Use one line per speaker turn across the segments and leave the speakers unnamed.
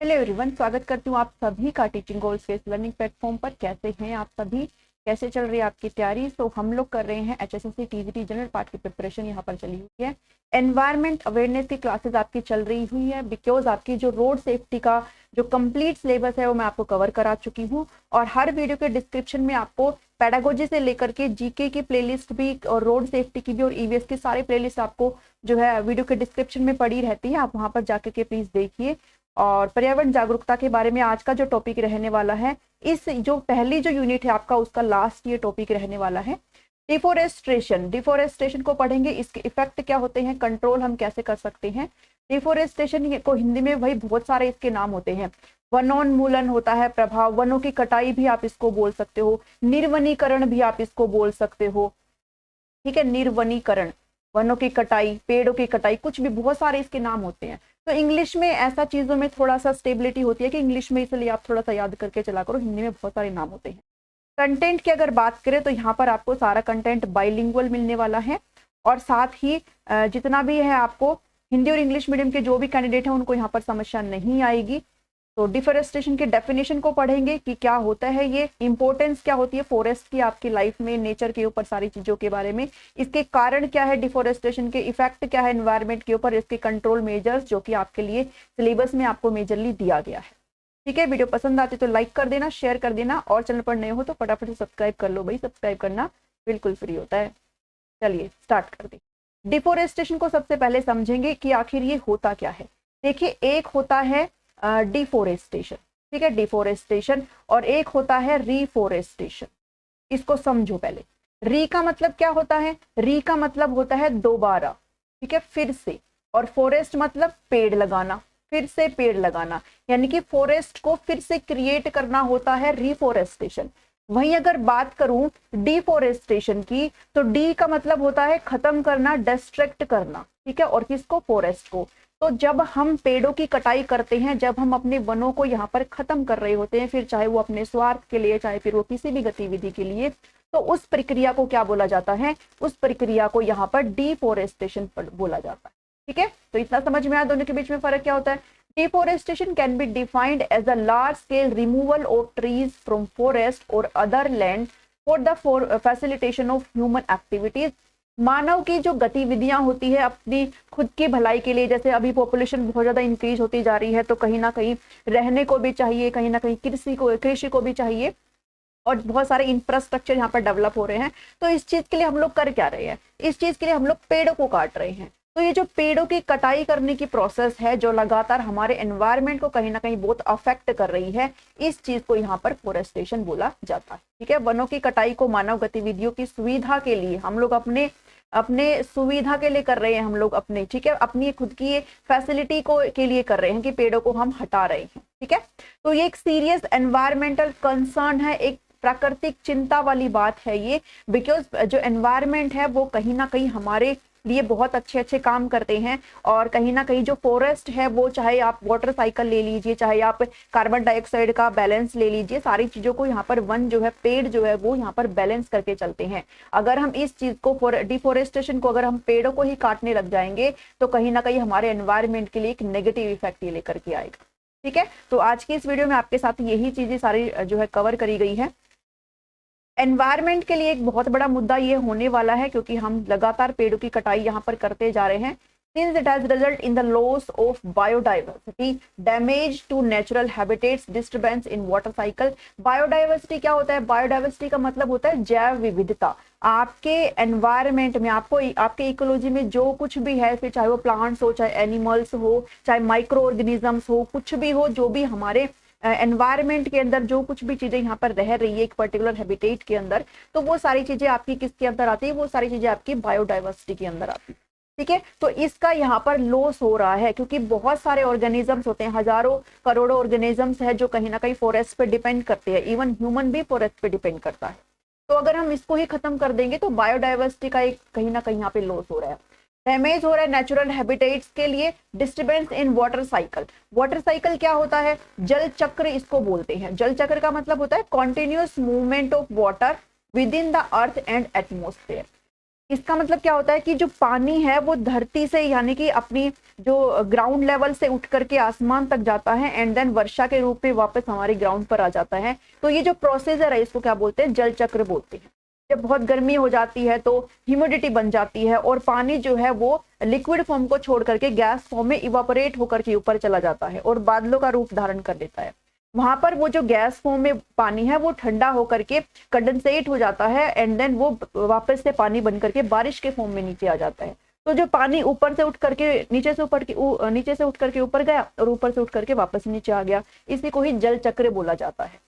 Hello everyone, स्वागत करती हूँ आप सभी का teaching goals based learning platform पर। कैसे हैं आप सभी? कैसे चल रही है आपकी तैयारी? तो हम लोग कर रहे हैं HSSC TGT जनरल पार्ट की प्रिपरेशन यहाँ पर चली हुई है। एनवायरमेंट अवेयरनेस की क्लासेस आपकी चल रही हुई है, बिकॉज आपकी जो रोड सेफ्टी का जो कंप्लीट सिलेबस है वो मैं आपको कवर करा चुकी हूँ। और हर वीडियो के डिस्क्रिप्शन में आपको पेडागोजी से लेकर के जीके की प्लेलिस्ट भी और रोड सेफ्टी की भी और EVS की सारी प्लेलिस्ट आपको जो है वीडियो के डिस्क्रिप्शन में पड़ी रहती है। आप वहां पर जाकर के प्लीज देखिए। और पर्यावरण जागरूकता के बारे में आज का जो टॉपिक रहने वाला है, इस जो पहली जो यूनिट है आपका उसका लास्ट ये टॉपिक रहने वाला है। डिफोरेस्टेशन को पढ़ेंगे, इसके इफेक्ट क्या होते हैं, कंट्रोल हम कैसे कर सकते हैं। डिफोरेस्टेशन को हिंदी में भाई बहुत सारे इसके नाम होते हैं। वनोन्मूलन होता है प्रभाव, वनों की कटाई भी आप इसको बोल सकते हो, निर्वनीकरण भी आप इसको बोल सकते हो। ठीक है, निर्वनीकरण, वनों की कटाई, पेड़ों की कटाई, कुछ भी बहुत सारे इसके नाम होते हैं। तो इंग्लिश में ऐसा चीजों में थोड़ा सा स्टेबिलिटी होती है कि इंग्लिश में, इसलिए आप थोड़ा सा याद करके चला करो, हिंदी में बहुत सारे नाम होते हैं। कंटेंट की अगर बात करें तो यहाँ पर आपको सारा कंटेंट बाइलिंगुअल मिलने वाला है। और साथ ही जितना भी है आपको हिंदी और इंग्लिश मीडियम के जो भी कैंडिडेट हैं उनको यहाँ पर समस्या नहीं आएगी। तो डिफोरेस्टेशन के डेफिनेशन को पढ़ेंगे कि क्या होता है, ये इंपॉर्टेंस क्या होती है फॉरेस्ट की आपकी लाइफ में, नेचर के ऊपर, सारी चीजों के बारे में, इसके कारण क्या है, डिफोरेस्टेशन के इफेक्ट क्या है एनवायरनमेंट के ऊपर, इसके कंट्रोल मेजर्स जो कि आपके लिए सिलेबस में आपको मेजरली दिया गया है। ठीक है, वीडियो पसंद आती तो लाइक कर देना, शेयर कर देना, और चैनल पर नए हो तो फटाफट से सब्सक्राइब कर लो भाई, सब्सक्राइब करना बिल्कुल फ्री होता है। चलिए स्टार्ट कर दे। डिफोरेस्टेशन को सबसे पहले समझेंगे कि आखिर ये होता क्या है। देखिए, एक होता है डिफोरेस्टेशन, ठीक है, डिफोरेस्टेशन, और एक होता है रिफोरेस्टेशन। इसको समझो पहले। री का मतलब क्या होता है? री का मतलब होता है दोबारा, ठीक है, फिर से। और फॉरेस्ट मतलब पेड़ लगाना, फिर से पेड़ लगाना, यानी कि फॉरेस्ट को फिर से क्रिएट करना होता है रिफोरेस्टेशन। वहीं अगर बात करूं डिफोरेस्टेशन की, तो डी का मतलब होता है खत्म करना, डिस्ट्रैक्ट करना, ठीक है, और किसको? फॉरेस्ट को। तो जब हम पेड़ों की कटाई करते हैं, जब हम अपने वनों को यहाँ पर खत्म कर रहे होते हैं, फिर चाहे वो अपने स्वार्थ के लिए, चाहे फिर वो किसी भी गतिविधि के लिए, तो उस प्रक्रिया को क्या बोला जाता है? उस प्रक्रिया को यहाँ पर डिफोरेस्टेशन बोला जाता है। ठीक है, तो इतना समझ में आया दोनों के बीच में फर्क क्या होता है। Deforestation can be defined as a large scale removal of trees from forest और other land for the facilitation of human activities. मानव की जो गतिविधियां होती है अपनी खुद की भलाई के लिए, जैसे अभी पॉपुलेशन बहुत ज्यादा इंक्रीज होती जा रही है, तो कहीं ना कहीं रहने को भी चाहिए, कहीं ना कहीं कृषि को भी चाहिए, और बहुत सारे इंफ्रास्ट्रक्चर यहाँ पर डेवलप हो रहे हैं। तो इस चीज के लिए हम लोग कर क्या रहे हैं? इस चीज के लिए हम लोग पेड़ों को काट रहे हैं। तो ये जो पेड़ों की कटाई करने की प्रोसेस है, जो लगातार हमारे एनवायरनमेंट को कहीं ना कहीं बहुत अफेक्ट कर रही है, इस चीज को यहाँ पर फोरेस्टेशन बोला जाता है। ठीक है, वनों की कटाई को मानव गतिविधियों की सुविधा के लिए हम लोग अपने अपने सुविधा के लिए कर रहे हैं, हम लोग अपने, ठीक है, अपनी खुद की फैसिलिटी को के लिए कर रहे हैं कि पेड़ों को हम हटा रहे हैं। ठीक है, तो ये एक सीरियस एनवायरमेंटल कंसर्न है, एक प्राकृतिक चिंता वाली बात है ये, बिकॉज जो एनवायरमेंट है वो कहीं ना कहीं हमारे लिए बहुत अच्छे अच्छे काम करते हैं। और कहीं ना कहीं जो फॉरेस्ट है वो, चाहे आप वाटर साइकिल ले लीजिए, चाहे आप कार्बन डाइऑक्साइड का बैलेंस ले लीजिए, सारी चीजों को यहाँ पर वन जो है, पेड़ जो है वो यहाँ पर बैलेंस करके चलते हैं। अगर हम इस चीज को, डिफोरेस्टेशन को, अगर हम पेड़ों को ही काटने लग जाएंगे तो कहीं ना कहीं हमारे एनवायरमेंट के लिए एक नेगेटिव इफेक्ट ये लेकर के आएगा। ठीक है, तो आज की इस वीडियो में आपके साथ यही चीजें सारी जो है कवर करी गई है। एनवायरमेंट के लिए एक बहुत बड़ा मुद्दा ये होने वाला है, क्योंकि हम लगातार पेड़ों की कटाई यहाँ पर करते जा रहे हैं। Since it has result in the loss of biodiversity, damage to natural habitats, disturbance in water cycle। Biodiversity क्या होता है? बायोडाइवर्सिटी का मतलब होता है जैव विविधता। आपके एनवायरमेंट में, आपको आपके इकोलॉजी में जो कुछ भी है, फिर चाहे वो प्लांट्स हो, चाहे एनिमल्स हो, चाहे माइक्रो ऑर्गेनिजम्स हो, कुछ भी हो, जो भी हमारे एनवायरमेंट के अंदर जो कुछ भी चीजें यहाँ पर रह रही है एक पर्टिकुलर हैबिटेट के अंदर, तो वो सारी चीजें आपकी किसके अंदर आती है? वो सारी चीजें आपकी बायोडाइवर्सिटी के अंदर आती है। ठीक है, तो इसका यहाँ पर लॉस हो रहा है, क्योंकि बहुत सारे ऑर्गेनिजम्स होते हैं, हजारों करोड़ों ऑर्गेनिजम्स है जो कहीं ना कहीं फॉरेस्ट पे डिपेंड करते हैं। इवन ह्यूमन भी फॉरेस्ट पे डिपेंड करता है। तो अगर हम इसको ही खत्म कर देंगे तो बायोडाइवर्सिटी का एक कहीं ना कहीं यहाँ पे लॉस हो रहा है, डैमेज हो रहा है नेचुरल हैबिटेट्स के लिए। Disturbance in water cycle. Water cycle क्या होता है? जल चक्र इसको बोलते हैं। जल चक्र का मतलब होता है continuous movement of water with in the earth and atmosphere. इसका मतलब क्या होता है कि जो पानी है वो धरती से यानी कि अपनी जो ग्राउंड लेवल से उठ करके आसमान तक जाता है एंड देन वर्षा के रूप में वापस हमारी ग्राउंड पर आ जाता है। तो ये जो प्रोसीजर है इसको क्या बोलते हैं, जल चक्र बोलते हैं। जब बहुत गर्मी हो जाती है तो ह्यूमिडिटी बन जाती है और पानी जो है वो लिक्विड फॉर्म को छोड़ करके गैस फॉर्म में इवापोरेट होकर के ऊपर चला जाता है और बादलों का रूप धारण कर लेता है। वहां पर वो जो गैस फॉर्म में पानी है वो ठंडा होकर के कंडेंसेट हो जाता है एंड देन वो वापस से पानी बन करके बारिश के फॉर्म में नीचे आ जाता है। तो जो पानी ऊपर से उठ करके नीचे से उठ करके ऊपर गया और ऊपर से उठ करके वापस नीचे आ गया, इसी को ही जल चक्र बोला जाता है।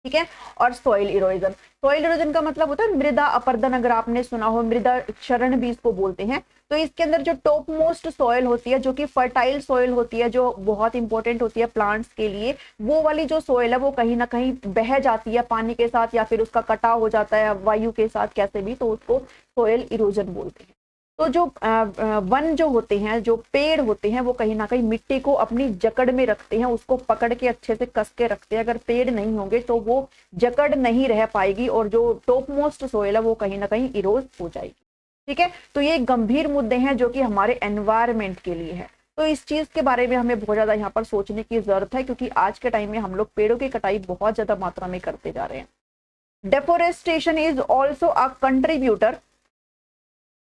ठीक है। और सॉइल इरोजन, सॉइल इरोजन का मतलब होता है मृदा अपरदन। अगर आपने सुना हो, मृदा क्षरण भी इसको बोलते हैं। तो इसके अंदर जो टॉप मोस्ट सॉइल होती है, जो कि फर्टाइल सॉइल होती है, जो बहुत इंपॉर्टेंट होती है प्लांट्स के लिए, वो वाली जो सॉइल है वो कहीं ना कहीं बह जाती है पानी के साथ या फिर उसका कटाव हो जाता है वायु के साथ, कैसे भी, तो उसको सॉइल इरोजन बोलते हैं। तो जो वन जो होते हैं, जो पेड़ होते हैं, वो कहीं ना कहीं मिट्टी को अपनी जकड़ में रखते हैं, उसको पकड़ के अच्छे से कस के रखते हैं। अगर पेड़ नहीं होंगे तो वो जकड़ नहीं रह पाएगी और जो टॉप मोस्ट सोइल है वो कहीं ना कहीं इरोज हो जाएगी। ठीक है। तो ये गंभीर मुद्दे हैं जो कि हमारे एनवायरमेंट के लिए है। तो इस चीज के बारे में हमें बहुत ज्यादा यहाँ पर सोचने की जरूरत है, क्योंकि आज के टाइम में हम लोग पेड़ों की कटाई बहुत ज्यादा मात्रा में करते जा रहे हैं। Deforestation is also a contributor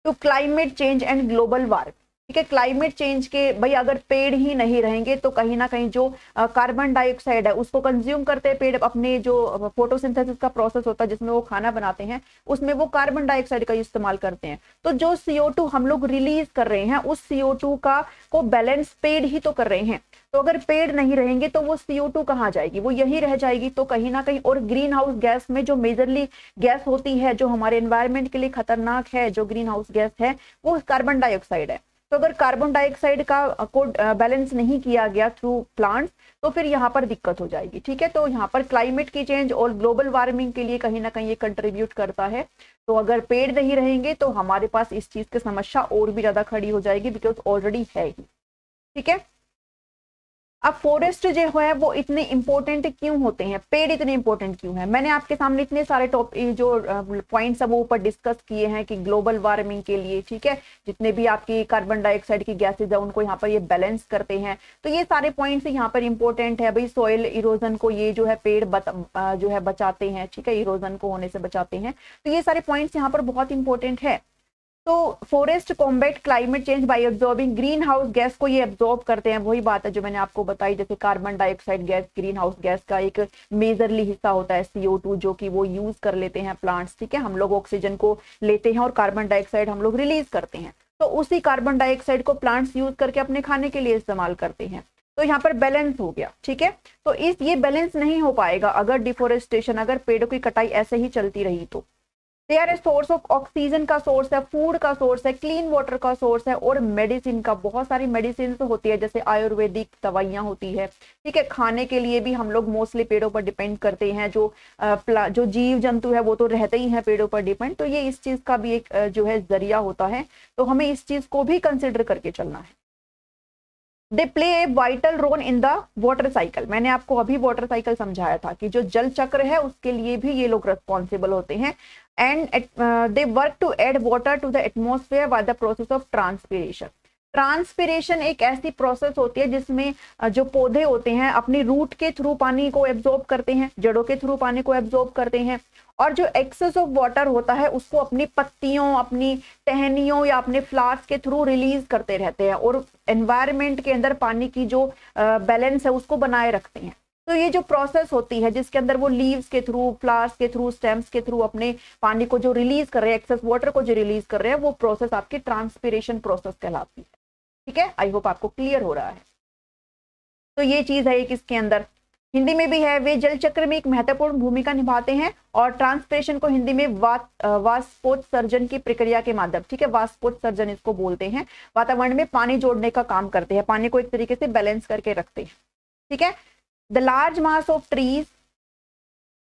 to climate change and global warming. ठीक है। क्लाइमेट चेंज के भाई अगर पेड़ ही नहीं रहेंगे तो कहीं ना कहीं जो कार्बन डाइऑक्साइड है उसको कंज्यूम करते हैं पेड़, अपने जो फोटोसिंथेसिस का प्रोसेस होता है जिसमें वो खाना बनाते हैं, उसमें वो कार्बन डाइऑक्साइड का इस्तेमाल करते हैं। तो जो CO2 हम लोग रिलीज कर रहे हैं उस CO2 का को बैलेंस पेड़ ही तो कर रहे हैं। तो अगर पेड़ नहीं रहेंगे तो वो CO2 कहाँ जाएगी, वो यही रह जाएगी। तो कहीं ना कहीं, और ग्रीन हाउस गैस में जो मेजरली गैस होती है जो हमारे एनवायरमेंट के लिए खतरनाक है, जो ग्रीन हाउस गैस है, वो कार्बन डाइऑक्साइड है। तो अगर कार्बन डाइऑक्साइड का को बैलेंस नहीं किया गया थ्रू प्लांट्स तो फिर यहाँ पर दिक्कत हो जाएगी। ठीक है। तो यहाँ पर क्लाइमेट की चेंज और ग्लोबल वार्मिंग के लिए कहीं ना कहीं ये कंट्रीब्यूट करता है। तो अगर पेड़ नहीं रहेंगे तो हमारे पास इस चीज की समस्या और भी ज्यादा खड़ी हो जाएगी, बिकॉज ऑलरेडी है ही। ठीक है। अब फॉरेस्ट जो है वो इतने इंपॉर्टेंट क्यों होते हैं, पेड़ इतने इंपॉर्टेंट क्यों हैं? मैंने आपके सामने इतने सारे टॉपिक जो पॉइंट्स है वो ऊपर डिस्कस किए हैं कि ग्लोबल वार्मिंग के लिए, ठीक है, जितने भी आपकी कार्बन डाइऑक्साइड की गैसेज है उनको यहाँ पर ये बैलेंस करते हैं। तो ये सारे पॉइंट्स यहाँ पर इंपॉर्टेंट है भाई। सॉइल इरोजन को ये जो है पेड़ जो है बचाते हैं, ठीक है, इरोजन को होने से बचाते हैं। तो ये सारे पॉइंट्स यहाँ पर बहुत इंपॉर्टेंट है। तो forest combat climate change bye absorbing green house gas को ये एब्जॉर्ब करते हैं। वही बात है जो मैंने आपको बताई, जैसे carbon dioxide gas green house gas का एक मेजरली हिस्सा होता है CO2, जो कि वो यूज कर लेते हैं प्लांट्स। ठीक है। हम लोग ऑक्सीजन को लेते हैं और कार्बन डाइऑक्साइड हम लोग रिलीज करते हैं। तो उसी कार्बन डाइऑक्साइड को प्लांट्स यूज करके अपने खाने के लिए इस्तेमाल करते हैं। तो यहाँ पर बैलेंस हो गया। ठीक है। तो ये बैलेंस नहीं हो पाएगा अगर डिफोरेस्टेशन, अगर पेड़ों की कटाई ऐसे ही चलती रही तो। They are a source of oxygen का सोर्स है, फूड का सोर्स है, क्लीन वाटर का सोर्स है और मेडिसिन का। बहुत सारी मेडिसिन होती है, जैसे आयुर्वेदिक दवाइयां होती है। ठीक है। खाने के लिए भी हम लोग मोस्टली पेड़ों पर डिपेंड करते हैं। जो जीव जंतु है वो तो रहते ही हैं पेड़ों पर डिपेंड। तो ये इस चीज का भी एक जो है जरिया होता है। तो हमें इस चीज को भी कंसिडर करके चलना है। They play a vital role in the water cycle. मैंने आपको अभी वाटर साइकिल समझाया था कि जो जल चक्र है उसके लिए भी ये लोग रिस्पॉन्सिबल होते हैं। And they work to add water to the atmosphere by the process of transpiration. Transpiration एक ऐसी प्रोसेस होती है जिसमें जो पौधे होते हैं अपनी रूट के थ्रू पानी को एब्जॉर्ब करते हैं, जड़ों के थ्रू पानी को एब्जॉर्ब करते हैं, और जो एक्सेस ऑफ वाटर होता है उसको अपनी पत्तियों, अपनी टहनियों या अपने फ्लावर्स के थ्रू रिलीज करते रहते हैं और एनवायरनमेंट के अंदर पानी की जो बैलेंस है उसको बनाए रखते हैं। तो ये जो प्रोसेस होती है जिसके अंदर वो लीव्स के थ्रू, फ्लावर्स के थ्रू, स्टेम्स के थ्रू अपने पानी को जो रिलीज कर रहे हैं, एक्सेस वाटर को जो रिलीज कर रहे हैं, वो प्रोसेस आपकी ट्रांसपिरेशन प्रोसेस कहलाती है। ठीक है। आई होप आपको क्लियर हो रहा है। तो ये चीज है एक इसके अंदर। हिंदी में भी है, वे जल चक्र में एक महत्वपूर्ण भूमिका निभाते हैं और ट्रांसपिरेशन को हिंदी में वाष्पोत्सर्जन की प्रक्रिया के माध्यम, ठीक है, वाष्पोत्सर्जन इसको बोलते हैं, वातावरण में पानी जोड़ने का काम करते हैं, पानी को एक तरीके से बैलेंस करके रखते हैं। ठीक है। The large mass of trees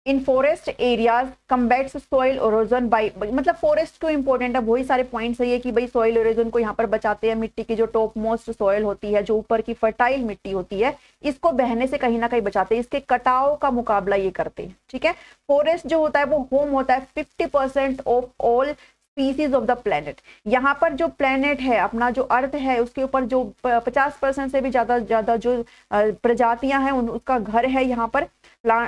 in forest areas combats soil erosion by, मतलब फॉरेस्ट क्यों इंपॉर्टेंट है, वही सारे पॉइंट्स है ये कि भाई सॉइल इरोजन को यहाँ पर बचाते हैं। मिट्टी की जो टॉप मोस्ट सॉइल होती है, जो ऊपर की फर्टाइल मिट्टी होती है, इसको बहने से कहीं ना कहीं बचाते हैं, इसके कटाव का मुकाबला ये करते हैं। ठीक है। फॉरेस्ट जो होता है वो होम होता है 50% of all species of the planet. यहाँ पर जो प्लेनेट है अपना जो अर्थ है उसके ऊपर जो 50% से भी ज्यादा जो प्रजातियां हैं उसका घर है यहाँ पर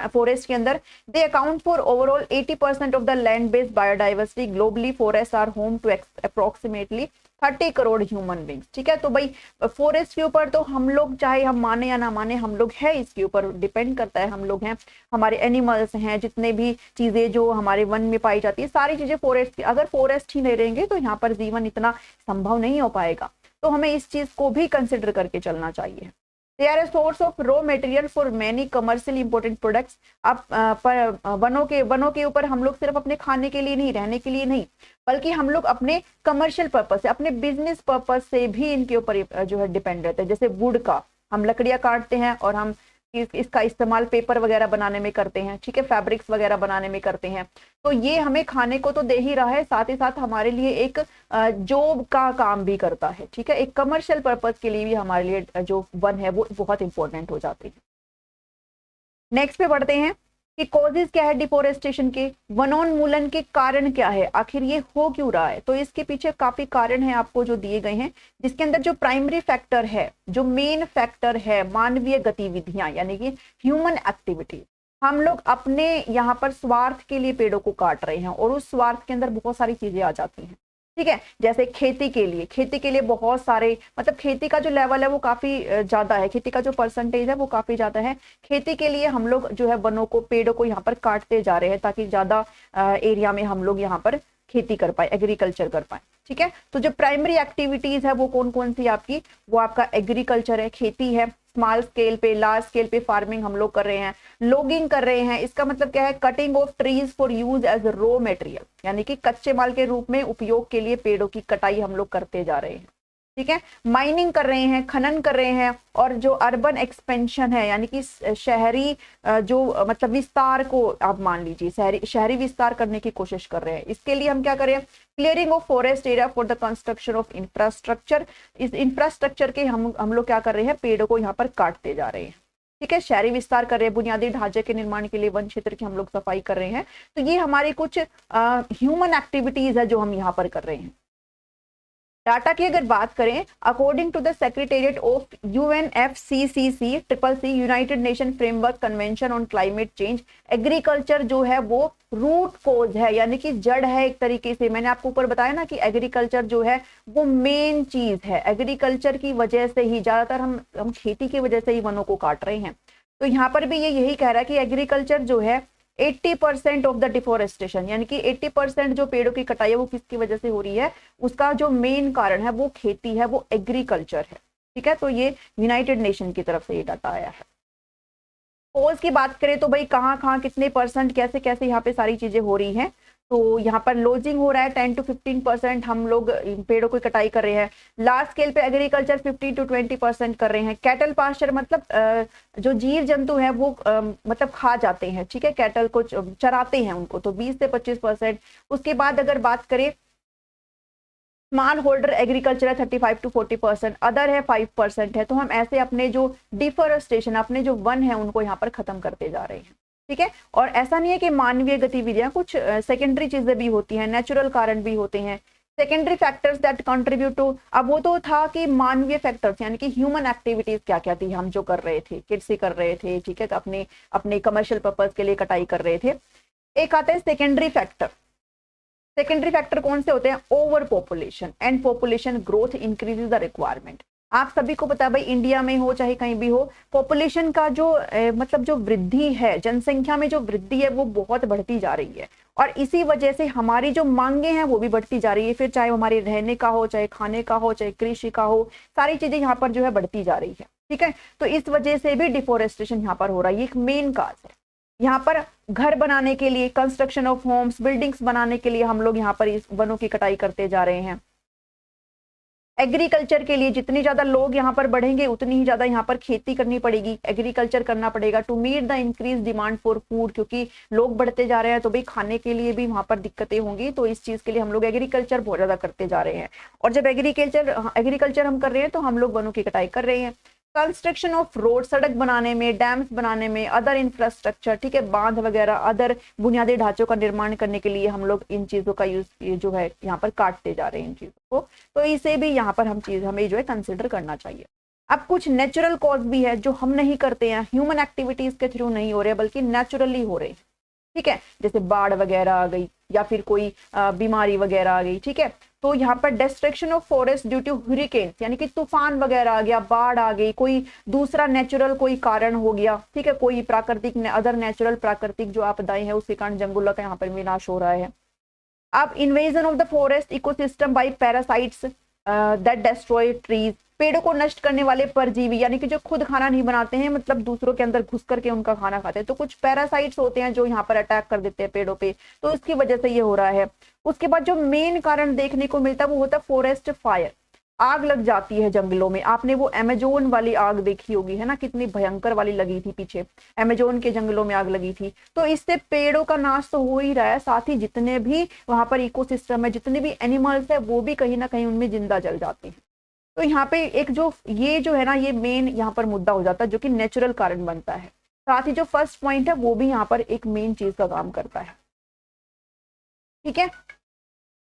फॉरेस्ट के अंदर। They account for overall 80% of the land based biodiversity globally. Forest are home to approximately 30 crore human beings. ठीक है, तो भाई फॉरेस्ट के ऊपर तो हम लोग चाहे हम माने या ना माने हम लोग हैं, इसके ऊपर डिपेंड करता है। हम लोग हैं, हमारे एनिमल्स हैं, जितने भी चीजें जो हमारे वन में पाई जाती है सारी चीजें फॉरेस्ट की। अगर फॉरेस्ट ही नहीं रहेंगे तो यहाँ पर जीवन इतना संभव नहीं हो पाएगा। तो हमें इस चीज को भी कंसिडर करके चलना चाहिए। They are a source of raw material for many commercially important products। अब वनों के ऊपर हम लोग सिर्फ अपने खाने के लिए नहीं, रहने के लिए नहीं, बल्कि हम लोग अपने कमर्शियल पर्पस से, अपने बिजनेस पर्पस से भी इनके ऊपर जो है डिपेंड रहते हैं। जैसे वुड का हम लकड़ियां काटते हैं और हम इसका इस्तेमाल पेपर वगैरह बनाने में करते हैं, ठीक है, फैब्रिक्स वगैरह बनाने में करते हैं। तो ये हमें खाने को तो दे ही रहा है, साथ ही साथ हमारे लिए एक जॉब का काम भी करता है। ठीक है, एक कमर्शियल पर्पस के लिए भी हमारे लिए जो वन है वो बहुत इंपॉर्टेंट हो जाती है। नेक्स्ट पे बढ़ते हैं कि कॉजेज क्या है डिफोरेस्टेशन के, वनोन्मूलन के कारण क्या है, आखिर ये हो क्यों रहा है। तो इसके पीछे काफी कारण है आपको जो दिए गए हैं, जिसके अंदर जो प्राइमरी फैक्टर है, जो मेन फैक्टर है, मानवीय गतिविधियां यानी कि ह्यूमन एक्टिविटी। हम लोग अपने यहाँ पर स्वार्थ के लिए पेड़ों को काट रहे हैं और उस स्वार्थ के अंदर बहुत सारी चीजें आ जाती हैं। ठीक है, जैसे खेती के लिए बहुत सारे, मतलब खेती का जो लेवल है वो काफी ज्यादा है, खेती का जो परसेंटेज है वो काफी ज्यादा है। खेती के लिए हम लोग जो है वनों को, पेड़ों को यहाँ पर काटते जा रहे हैं ताकि ज्यादा एरिया में हम लोग यहाँ पर खेती कर पाए, एग्रीकल्चर कर पाए। ठीक है, तो जो प्राइमरी एक्टिविटीज है वो कौन कौन सी आपकी, वो आपका एग्रीकल्चर है, खेती है, स्मॉल स्केल पे, लार्ज स्केल पे फार्मिंग हम लोग कर रहे हैं, लॉगिंग कर रहे हैं। इसका मतलब क्या है, cutting of trees for use as raw material, यानी कि कच्चे माल के रूप में उपयोग के लिए पेड़ों की कटाई हम लोग करते जा रहे हैं। ठीक है, माइनिंग कर रहे हैं, खनन कर रहे हैं, और जो अर्बन एक्सपेंशन है यानी कि शहरी जो मतलब विस्तार को आप मान लीजिए, शहरी विस्तार करने की कोशिश कर रहे हैं। इसके लिए हम क्या करें, clearing of forest area for the construction of infrastructure. इस इंफ्रास्ट्रक्चर के हम लोग क्या कर रहे हैं, पेड़ों को यहाँ पर काटते जा रहे हैं। ठीक है, शहरी विस्तार कर रहे हैं, बुनियादी ढांचे के निर्माण के लिए वन क्षेत्र की हम लोग सफाई कर रहे हैं। तो ये हमारी कुछ ह्यूमन एक्टिविटीज है जो हम यहाँ पर कर रहे हैं। डाटा की अगर बात करें, according to the secretariat of UNFCCC CCC United Nation Framework Convention on Climate Change, agriculture जो है वो रूट कोज है, यानी कि जड़ है एक तरीके से। मैंने आपको ऊपर बताया ना कि एग्रीकल्चर जो है वो मेन चीज है। एग्रीकल्चर की वजह से ही ज्यादातर हम खेती की वजह से ही वनों को काट रहे हैं। तो यहाँ पर भी ये यही कह रहा है कि एग्रीकल्चर जो है 80% ऑफ द डिफोरेस्टेशन, यानी कि 80% जो पेड़ों की कटाई है वो किसकी वजह से हो रही है, उसका जो मेन कारण है वो खेती है, वो एग्रीकल्चर है। ठीक है, तो ये यूनाइटेड नेशन की तरफ से ये डाटा आया है। कोज की बात करें तो भाई कहाँ कहाँ कितने परसेंट कैसे कैसे यहाँ पे सारी चीजें हो रही हैं। तो यहाँ पर लोजिंग हो रहा है 10 to 15% हम लोग पेड़ों की कटाई कर रहे हैं। लार्ज स्केल पे एग्रीकल्चर 15 to 20% कर रहे हैं। कैटल पास्चर मतलब जो जीव जंतु है वो मतलब खा जाते हैं, ठीक है, कैटल को चराते हैं उनको, तो 20 से 25%। उसके बाद अगर बात करें स्मॉल होल्डर एग्रीकल्चर है 35 to 40%, अदर है 5% है। तो हम ऐसे अपने जो डिफोरेस्टेशन, अपने जो वन है उनको यहाँ पर खत्म करते जा रहे हैं। ठीक है, और ऐसा नहीं है कि मानवीय गतिविधियां, कुछ सेकेंडरी चीजें भी होती हैं, नेचुरल कारण भी होते हैं, secondary factors that contribute to. अब वो तो था कि मानवीय फैक्टर्स यानी कि ह्यूमन एक्टिविटीज क्या क्या थी, हम जो कर रहे थे, किड्स कर रहे थे, ठीक है, अपने अपने कमर्शियल पर्पज के लिए कटाई कर रहे थे। एक आता है सेकेंडरी फैक्टर। सेकेंडरी फैक्टर कौन से होते हैं, over population and population growth increases the requirement. आप सभी को पता है भाई, इंडिया में हो चाहे कहीं भी हो, पॉपुलेशन का जो मतलब जो वृद्धि है, जनसंख्या में जो वृद्धि है वो बहुत बढ़ती जा रही है, और इसी वजह से हमारी जो मांगे हैं वो भी बढ़ती जा रही है। फिर चाहे हमारे रहने का हो, चाहे खाने का हो, चाहे कृषि का हो, सारी चीजें यहाँ पर जो है बढ़ती जा रही है। ठीक है, तो इस वजह से भी डिफोरेस्टेशन यहाँ पर हो रहा है, ये एक मेन काज है। यहाँ पर घर बनाने के लिए, कंस्ट्रक्शन ऑफ होम्स, बिल्डिंग्स बनाने के लिए हम लोग यहाँ पर इस वनों की कटाई करते जा रहे हैं। एग्रीकल्चर के लिए जितनी ज्यादा लोग यहाँ पर बढ़ेंगे उतनी ही ज्यादा यहाँ पर खेती करनी पड़ेगी, एग्रीकल्चर करना पड़ेगा to meet the increase demand for food, क्योंकि लोग बढ़ते जा रहे हैं तो भाई खाने के लिए भी वहां पर दिक्कतें होंगी। तो इस चीज के लिए हम लोग एग्रीकल्चर बहुत ज्यादा करते जा रहे हैं, और जब एग्रीकल्चर हम कर रहे हैं तो हम लोग वनों की कटाई कर रहे हैं। कंस्ट्रक्शन ऑफ रोड, सड़क बनाने में, डैम्स बनाने में, अदर इंफ्रास्ट्रक्चर, ठीक है, बांध वगैरह, अदर बुनियादी ढांचों का निर्माण करने के लिए हम लोग इन चीजों का यूज जो है यहाँ पर काटते जा रहे हैं इन चीजों को, तो इसे भी यहाँ पर हमें जो है कंसिडर करना चाहिए। अब कुछ नेचुरल कॉज भी है जो हम नहीं करते हैं, ह्यूमन एक्टिविटीज के थ्रू नहीं हो रहे बल्कि नेचुरली हो रहे हैं, ठीक है, जैसे बाढ़ वगैरह आ गई या फिर कोई बीमारी वगैरह आ गई, ठीक है। तो यहाँ पर destruction of forest due to hurricanes, यानी कि तूफान वगैरह आ गया, बाढ़ आ गई, कोई दूसरा नेचुरल कोई कारण हो गया, ठीक है, कोई प्राकृतिक अदर नेचुरल प्राकृतिक जो आपदाएं हैं उसके कारण जंगलों का यहाँ पर विनाश हो रहा है। अब invasion of the forest ecosystem by parasites that destroy trees, पेड़ों को नष्ट करने वाले परजीवी, यानी कि जो खुद खाना नहीं बनाते हैं, मतलब दूसरों के अंदर घुस करके उनका खाना खाते हैं, तो कुछ पैरासाइट्स होते हैं जो यहाँ पर अटैक कर देते हैं पेड़ों पे, तो इसकी वजह से ये हो रहा है। उसके बाद जो मेन कारण देखने को मिलता है वो होता है फॉरेस्ट फायर, आग लग जाती है जंगलों में। आपने वो अमेजोन वाली आग देखी होगी, है ना, कितनी भयंकर वाली लगी थी, पीछे अमेजोन के जंगलों में आग लगी थी। तो इससे पेड़ों का नाश तो हो ही रहा है, साथ ही जितने भी वहां पर इकोसिस्टम है, जितने भी एनिमल्स है, वो भी कहीं ना कहीं उनमें जिंदा जल जाते हैं। तो यहाँ पे एक जो है ना, ये मेन यहाँ पर मुद्दा हो जाता है जो कि नेचुरल कारण बनता है। साथ ही जो फर्स्ट पॉइंट है वो भी यहाँ पर एक मेन चीज का काम करता है, ठीक है।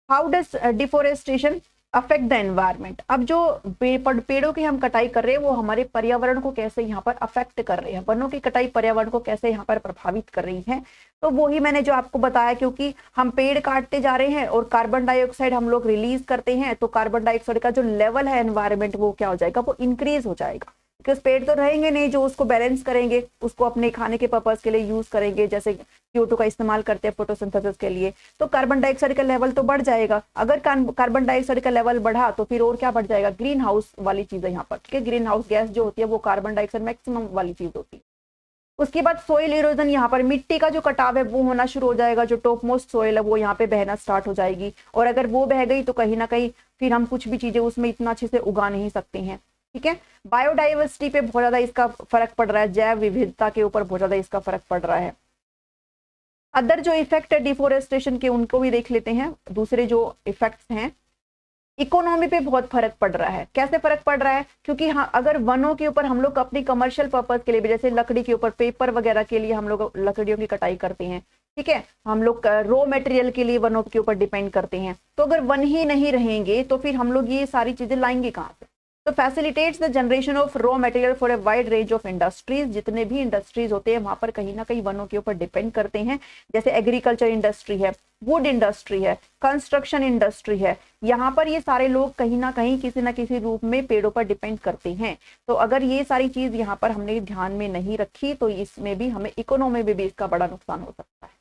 How does deforestation affect the environment. अब जो पेड़ों की हम कटाई कर रहे हैं वो हमारे पर्यावरण को कैसे यहाँ पर अफेक्ट कर रहे हैं, वनों की कटाई पर्यावरण को कैसे यहाँ पर प्रभावित कर रही है। तो वो ही मैंने जो आपको बताया, क्योंकि हम पेड़ काटते जा रहे हैं और कार्बन डाइऑक्साइड हम लोग रिलीज करते हैं, तो कार्बन डाइऑक्साइड का जो लेवल है एनवायरमेंट वो क्या हो जाएगा, वो इंक्रीज हो जाएगा। बिकॉज पेड़ तो रहेंगे नहीं जो उसको बैलेंस करेंगे, उसको अपने खाने के पर्पज के लिए यूज करेंगे, जैसे CO2 का इस्तेमाल करते हैं फोटोसिंथेसिस के लिए, तो कार्बन डाइऑक्साइड का लेवल तो बढ़ जाएगा। अगर कार्बन डाइऑक्साइड का लेवल बढ़ा तो फिर और क्या बढ़ जाएगा, ग्रीन हाउस वाली चीज है यहाँ पर, ठीक है। ग्रीन हाउस गैस जो होती है वो कार्बन डाइऑक्साइड मैक्सिमम वाली चीज होती है। उसके बाद सोइल इरोजन, यहाँ पर मिट्टी का जो कटाव है वो होना शुरू हो जाएगा, जो टॉप मोस्ट सोइल है वो यहाँ पे बहना स्टार्ट हो जाएगी, और अगर वो बह गई तो कहीं ना कहीं फिर हम कुछ भी चीजें उसमें इतना अच्छे से उगा नहीं सकते हैं, ठीक है। बायोडाइवर्सिटी पे बहुत ज्यादा इसका फर्क पड़ रहा है, जैव विविधता के ऊपर बहुत ज्यादा इसका फर्क पड़ रहा है। अदर जो इफेक्ट है डिफोरेस्टेशन के उनको भी देख लेते हैं। दूसरे जो इफेक्ट्स हैं, इकोनॉमी पे बहुत फर्क पड़ रहा है। कैसे फर्क पड़ रहा है, क्योंकि हाँ, अगर वनों के ऊपर हम लोग अपनी कमर्शियल पर्पज के लिए भी, जैसे लकड़ी के ऊपर, पेपर वगैरह के लिए हम लोग लकड़ियों की कटाई करते हैं, ठीक है, हम लोग रॉ मटेरियल के लिए वनों के ऊपर डिपेंड करते हैं, तो अगर वन ही नहीं रहेंगे तो फिर हम लोग ये सारी चीजें लाएंगे कहाँ से। तो facilitates the generation of raw material for a wide range of industries, जितने भी इंडस्ट्रीज होते हैं वहां पर कहीं ना कहीं वनों के ऊपर डिपेंड करते हैं, जैसे एग्रीकल्चर इंडस्ट्री है, वुड इंडस्ट्री है, कंस्ट्रक्शन इंडस्ट्री है, यहाँ पर ये सारे लोग कहीं ना कहीं किसी ना किसी रूप में पेड़ों पर डिपेंड करते हैं। तो अगर ये सारी चीज यहाँ पर हमने ध्यान में नहीं रखी तो इसमें भी हमें इकोनॉमी में भी इसका बड़ा नुकसान हो सकता है।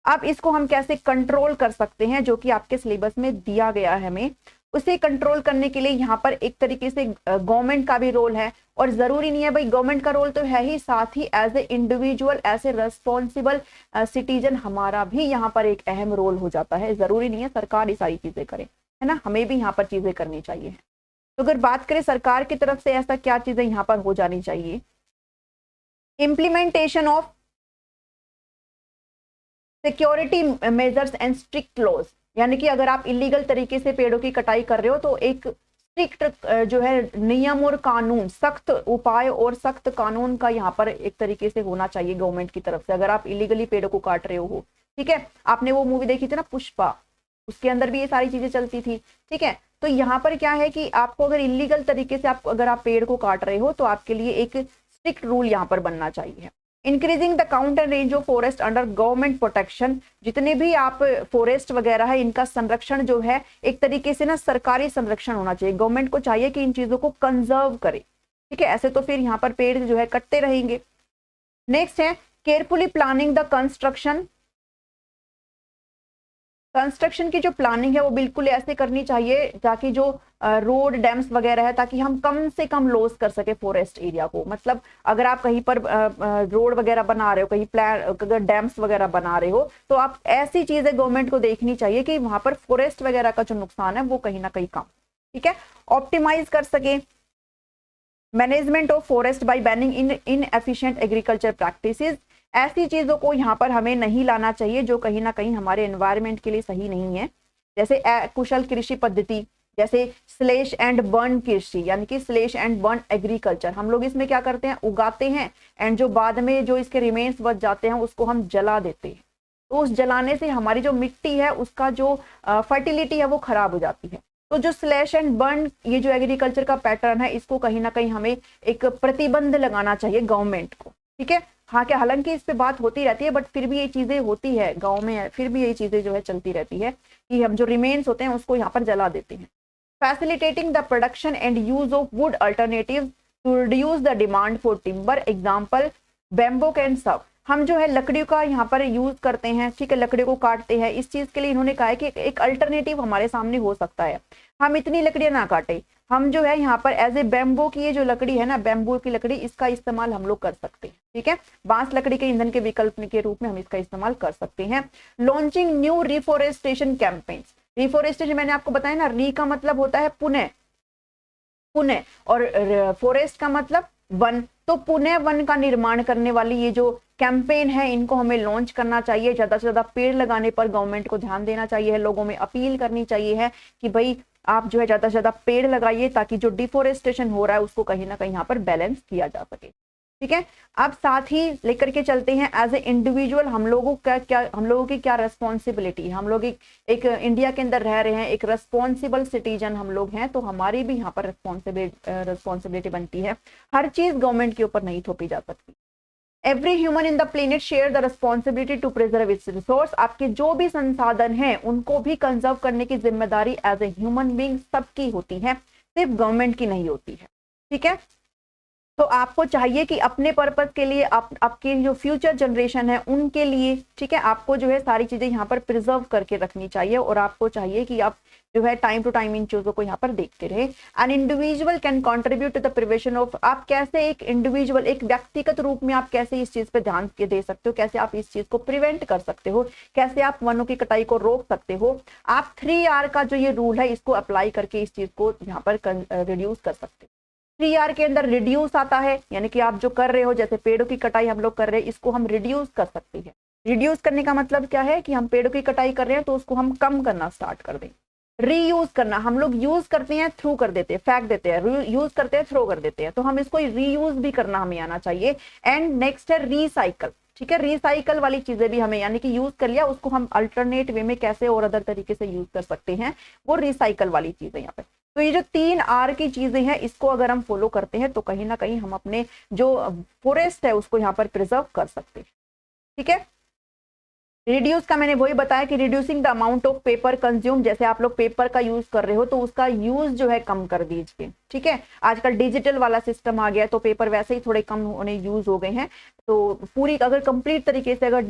अब इसको हम कैसे कंट्रोल कर सकते हैं, जो कि आपके सिलेबस में दिया गया है हमें, उसे कंट्रोल करने के लिए यहाँ पर एक तरीके से गवर्नमेंट का भी रोल है, और जरूरी नहीं है भाई गवर्नमेंट का रोल तो है ही, साथ ही as a individual, as a responsible citizen हमारा भी यहाँ पर एक अहम रोल हो जाता है। जरूरी नहीं है सरकार ये सारी चीजें करे, है ना, हमें भी यहाँ पर चीजें करनी चाहिए। तो अगर बात करें सरकार की तरफ से ऐसा क्या चीजें यहाँ पर हो जानी चाहिए, implementation of security measures and strict laws, यानी कि अगर आप इलीगल तरीके से पेड़ों की कटाई कर रहे हो तो एक स्ट्रिक्ट जो है नियम और कानून, सख्त उपाय और सख्त कानून का यहाँ पर एक तरीके से होना चाहिए गवर्नमेंट की तरफ से, अगर आप इलीगली पेड़ों को काट रहे हो, ठीक है। आपने वो मूवी देखी थी ना पुष्पा, उसके अंदर भी ये सारी चीजें चलती थी, ठीक है। तो यहाँ पर क्या है कि आपको अगर इलीगल तरीके से अगर आप पेड़ को काट रहे हो तो आपके लिए एक स्ट्रिक्ट रूल यहाँ पर बनना चाहिए। Increasing the count and range of forest under government protection, जितने भी आप फॉरेस्ट वगैरह है इनका संरक्षण जो है एक तरीके से ना सरकारी संरक्षण होना चाहिए। गवर्नमेंट को चाहिए कि इन चीजों को कंजर्व करे, ठीक है, ऐसे तो फिर यहाँ पर पेड़ जो है कटते रहेंगे। नेक्स्ट है केयरफुली प्लानिंग द कंस्ट्रक्शन की जो प्लानिंग है वो बिल्कुल ऐसे करनी चाहिए ताकि जो रोड डैम्स वगैरह है, ताकि हम कम से कम लॉस कर सके फॉरेस्ट एरिया को। मतलब अगर आप कहीं पर रोड वगैरह बना रहे हो, कहीं प्लान अगर डैम्स वगैरह बना रहे हो, तो आप ऐसी चीजें गवर्नमेंट को देखनी चाहिए कि वहां पर फॉरेस्ट वगैरह का जो नुकसान है वो कहीं ना कहीं कम, ठीक है, ऑप्टिमाइज कर सके। Management of forest by banning inefficient agriculture practices, ऐसी चीजों को यहाँ पर हमें नहीं लाना चाहिए जो कहीं ना कहीं हमारे एनवायरनमेंट के लिए सही नहीं है, जैसे कुशल कृषि पद्धति, जैसे स्लेश एंड बर्न कृषि, यानी कि स्लेश एंड बर्न एग्रीकल्चर, हम लोग इसमें क्या करते हैं, उगाते हैं एंड जो बाद में जो इसके रिमेन्स बच जाते हैं उसको हम जला देते हैं। तो उस जलाने से हमारी जो मिट्टी है उसका जो फर्टिलिटी है वो खराब हो जाती है। तो जो स्लैश एंड बर्न ये जो एग्रीकल्चर का पैटर्न है, इसको कहीं ना कहीं हमें एक प्रतिबंध लगाना चाहिए गवर्नमेंट को, ठीक है। हाँ, क्या हालांकि इस पे बात होती रहती है, बट फिर भी ये चीजें होती है गाँव में, फिर भी यही चीजें जो है चलती रहती है कि हम जो रिमेन्स होते हैं उसको यहाँ पर जला देते हैं। Facilitating the production and use of wood alternative to reduce the demand for timber, example bamboo and सब। हम जो है लकड़ियों का यहाँ पर यूज करते हैं, ठीक है, लकड़ियों को काटते हैं। इस चीज के लिए इन्होंने कहा है कि एक अल्टरनेटिव हमारे सामने हो सकता है, हम इतनी लकड़ियां ना काटें, हम जो है यहाँ पर एज ए बैम्बो की ये जो लकड़ी है ना, बैम्बो की लकड़ी, इसका इस्तेमाल हम लोग कर सकते हैं, ठीक है। बांस लकड़ी के ईंधन के विकल्प के रूप में हम इसका इस्तेमाल कर सकते हैं। Launching new reforestation campaigns. Reforestation मैंने आपको बताया ना, री का मतलब होता है पुनः, पुनः, और फॉरेस्ट का मतलब वन। तो पुनः वन का निर्माण करने वाली ये जो कैंपेन है, इनको हमें लॉन्च करना चाहिए। ज्यादा से ज्यादा पेड़ लगाने पर गवर्नमेंट को ध्यान देना चाहिए, लोगों में अपील करनी चाहिए है कि भाई आप जो है ज्यादा से ज्यादा पेड़ लगाइए, ताकि जो डिफोरेस्टेशन हो रहा है उसको कहीं ना कहीं यहाँ पर बैलेंस किया जा सके, ठीक है। अब साथ ही लेकर के चलते हैं एज ए इंडिविजुअल हम लोगों की क्या रेस्पॉन्सिबिलिटी। हम लोग एक इंडिया के अंदर रह रहे हैं, एक रेस्पॉन्सिबल सिटीजन हम लोग हैं, तो हमारी भी यहाँ पर रेस्पॉन्सिबिलिटी बनती है। हर चीज गवर्नमेंट के ऊपर नहीं थोपी जा सकती। Every human in the planet share the responsibility to preserve its resource. आपके जो भी संसाधन हैं उनको भी कंजर्व करने की जिम्मेदारी एज ए ह्यूमन बीइंग सबकी होती है, सिर्फ गवर्नमेंट की नहीं होती है, ठीक है। तो आपको चाहिए कि अपने पर्पस के लिए, आपकी जो फ्यूचर जनरेशन है उनके लिए, ठीक है, आपको जो है सारी चीजें यहाँ पर प्रिजर्व करके रखनी चाहिए, और आपको चाहिए कि आप जो है टाइम टू टाइम इन चीजों को यहाँ पर देखते रहे। An individual can contribute to the prevention of. आप कैसे एक इंडिविजुअल, एक व्यक्तिगत रूप में आप कैसे इस चीज पे ध्यान दे सकते हो, कैसे आप इस चीज को प्रिवेंट कर सकते हो, कैसे आप वनों की कटाई को रोक सकते हो। आप 3R का जो ये रूल है इसको अप्लाई करके इस चीज को यहाँ पर रिड्यूस कर सकते हो। 3R के अंदर रिड्यूस आता है, यानी कि आप जो कर रहे हो, जैसे पेड़ों की कटाई हम लोग कर रहे हैं, इसको हम रिड्यूस कर सकते हैं। रिड्यूस करने का मतलब क्या है कि हम पेड़ों की कटाई कर रहे हैं तो उसको हम कम करना स्टार्ट कर दें। रीयूज करना, हम लोग यूज करते हैं, थ्रू कर देते हैं, फेंक देते हैं, यूज करते हैं, थ्रो कर देते हैं, तो हम इसको रीयूज भी करना हमें आना चाहिए। एंड नेक्स्ट है रीसाइकल, ठीक है। रिसाइकल वाली चीजें भी हमें, यानी कि यूज कर लिया उसको हम अल्टरनेट वे में कैसे और अदर तरीके से यूज कर सकते हैं, वो रिसाइकल वाली चीजें यहाँ पे। तो ये जो 3R की चीजें हैं, इसको अगर हम फॉलो करते हैं तो कहीं ना कहीं हम अपने जो फॉरेस्ट है उसको यहाँ पर प्रिजर्व कर सकते हैं, ठीक है। रिड्यूस का मैंने वही बताया कि reducing the amount of paper consume. जैसे आप लोग पेपर का यूज कर रहे हो तो उसका यूज जो है कम कर दीजिए, ठीक है। आजकल डिजिटल वाला सिस्टम आ गया तो पेपर वैसे ही थोड़े कम होने यूज हो गए हैं। तो पूरी अगर कंप्लीट तरीके से अगर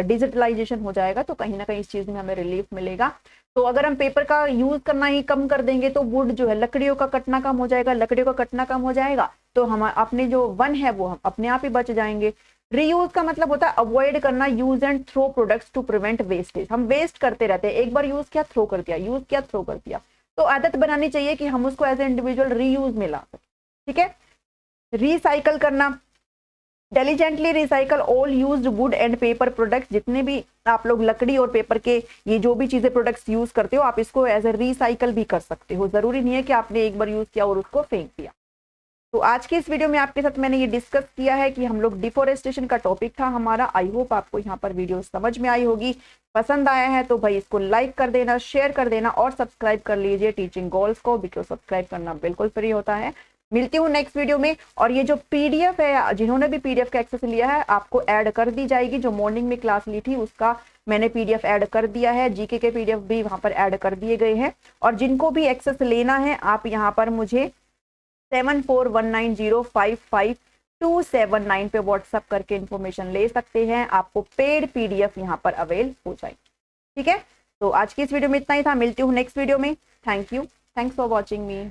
डिजिटलाइजेशन हो जाएगा तो कहीं ना कहीं इस चीज में हमें रिलीफ मिलेगा। तो अगर हम पेपर का यूज करना ही कम कर देंगे तो वुड जो है, लकड़ियों का कटना कम हो जाएगा, लकड़ियों का कटना कम हो जाएगा तो हम अपने जो वन है वो हम अपने आप ही बच जाएंगे। रीयूज का मतलब होता है अवॉइड करना use and throw products to prevent wastage. हम वेस्ट करते रहते हैं, एक बार यूज किया थ्रो कर दिया, यूज किया थ्रो कर दिया। तो आदत बनानी चाहिए कि हम उसको एज ए इंडिविजुअल रीयूज में ला सकें, ठीक है। रिसाइकल करना, diligently recycle all used would and paper products. जितने भी आप लोग लकड़ी और पेपर के ये जो भी चीजें प्रोडक्ट्स यूज करते हो, आप इसको एज ए रिसाइकल भी कर सकते हो। जरूरी नहीं है कि आपने एक बार यूज किया और उसको फेंक दिया। तो आज की इस वीडियो में आपके साथ मैंने ये डिस्कस किया है कि हम लोग डिफोरेस्टेशन का टॉपिक था हमारा। आई होप आपको यहाँ पर वीडियो समझ में आई होगी। पसंद आया है तो भाई इसको लाइक कर देना, शेयर कर देना और सब्सक्राइब कर लीजिए टीचिंग गोल्स को, बिकॉज सब्सक्राइब करना बिल्कुल फ्री होता है। मिलती हूँ नेक्स्ट वीडियो में। और ये जो पीडीएफ है, जिन्होंने भी पीडीएफ का एक्सेस लिया है, आपको ऐड कर दी जाएगी। जो मॉर्निंग में क्लास ली थी उसका मैंने पीडीएफ ऐड कर दिया है, जीके के पीडीएफ भी वहां पर ऐड कर दिए गए हैं। और जिनको भी एक्सेस लेना है आप यहाँ पर मुझे 7419055279 पे व्हाट्सएप करके इन्फॉर्मेशन ले सकते हैं। आपको पेड पीडीएफ यहाँ पर अवेल हो जाएगी, ठीक है। तो आज की इस वीडियो में इतना ही था। मिलती हूँ नेक्स्ट वीडियो में। Thank you, thanks for watching me.